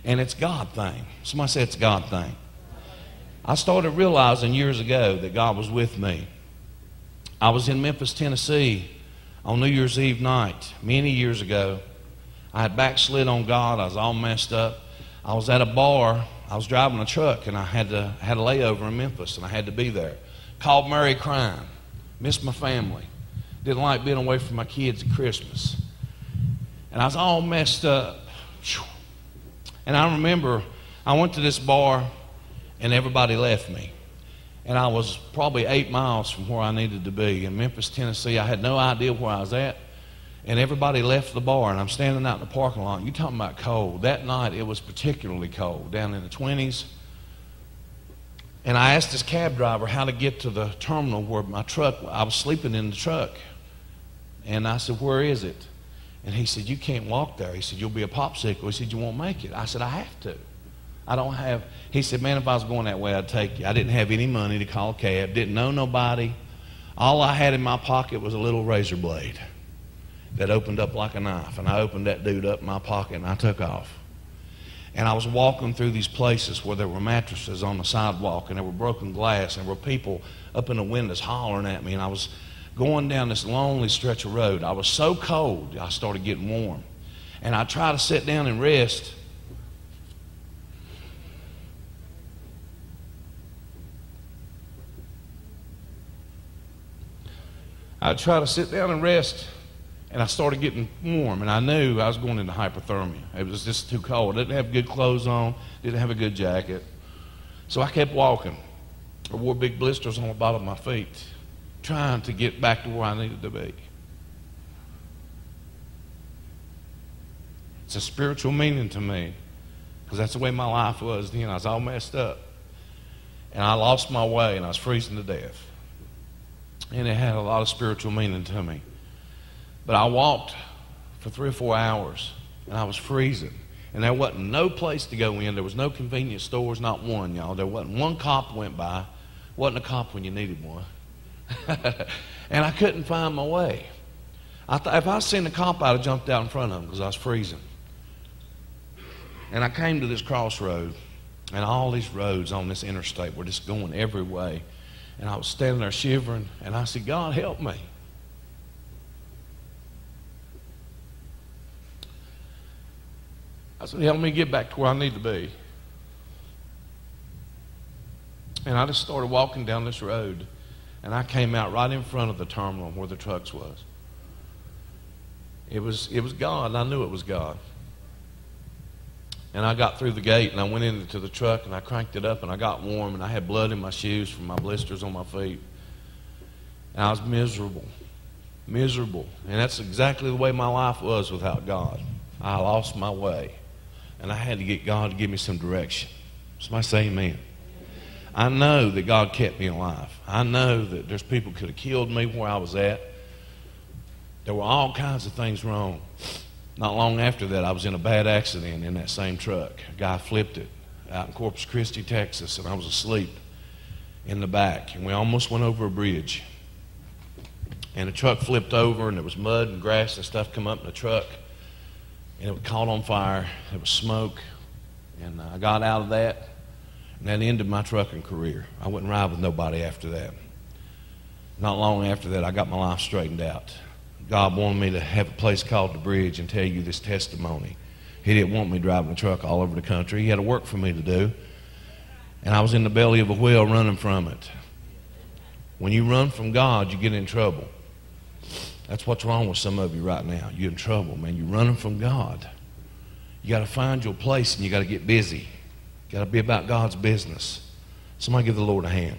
And it's a God thing. Somebody say it's a God thing. I started realizing years ago that God was with me. I was in Memphis, Tennessee on New Year's Eve night many years ago. I had backslid on God. I was all messed up. I was at a bar. I was driving a truck, and I had a layover in Memphis, and I had to be there. Called Mary crying. Missed my family. Didn't like being away from my kids at Christmas. And I was all messed up. And I remember I went to this bar, and everybody left me. And I was probably 8 miles from where I needed to be. In Memphis, Tennessee, I had no idea where I was at. And everybody left the bar, and I'm standing out in the parking lot. You're talking about cold. That night, it was particularly cold, down in the 20s. And I asked this cab driver how to get to the terminal where my truck, I was sleeping in the truck. And I said, where is it? And he said, you can't walk there. He said, you'll be a popsicle. He said, you won't make it. I said, I have to. I don't have. He said, man, if I was going that way, I'd take you. I didn't have any money to call a cab. Didn't know nobody. All I had in my pocket was a little razor blade that opened up like a knife. And I opened that dude up in my pocket, and I took off. And I was walking through these places where there were mattresses on the sidewalk, and there were broken glass, and there were people up in the windows hollering at me. And I was going down this lonely stretch of road. I was so cold, I started getting warm. And I tried to sit down and rest. I'd try to sit down and rest, and I started getting warm, and I knew I was going into hypothermia. It was just too cold. I didn't have good clothes on, didn't have a good jacket. So I kept walking. I wore big blisters on the bottom of my feet, trying to get back to where I needed to be. It's a spiritual meaning to me, because that's the way my life was then. I was all messed up, and I lost my way, and I was freezing to death. And it had a lot of spiritual meaning to me. But I walked for 3 or 4 hours, and I was freezing. And there wasn't no place to go in. There was no convenience stores, not one, y'all. There wasn't one cop went by. Wasn't a cop when you needed one. And I couldn't find my way. I thought if I seen a cop, I'd have jumped out in front of him because I was freezing. And I came to this crossroad, and all these roads on this interstate were just going every way. And I was standing there shivering, and I said, God, help me. I said, help me get back to where I need to be. And I just started walking down this road, and I came out right in front of the terminal where the trucks was. It was God, and I knew it was God. And I got through the gate, and I went into the truck, and I cranked it up, and I got warm, and I had blood in my shoes from my blisters on my feet. And I was miserable. Miserable. And that's exactly the way my life was without God. I lost my way. And I had to get God to give me some direction. Somebody say amen. I know that God kept me alive. I know that there's people who could have killed me where I was at. There were all kinds of things wrong. Not long after that, I was in a bad accident in that same truck. A guy flipped it out in Corpus Christi, Texas, and I was asleep in the back. And we almost went over a bridge. And the truck flipped over, and there was mud and grass and stuff come up in the truck. And it caught on fire. There was smoke. And I got out of that, and that ended my trucking career. I wouldn't ride with nobody after that. Not long after that, I got my life straightened out. God wanted me to have a place called The Bridge and tell you this testimony. He didn't want me driving a truck all over the country. He had a work for me to do. And I was in the belly of a whale running from it. When you run from God, you get in trouble. That's what's wrong with some of you right now. You're in trouble, man. You're running from God. You got to find your place, and you got to get busy. You got to be about God's business. Somebody give the Lord a hand.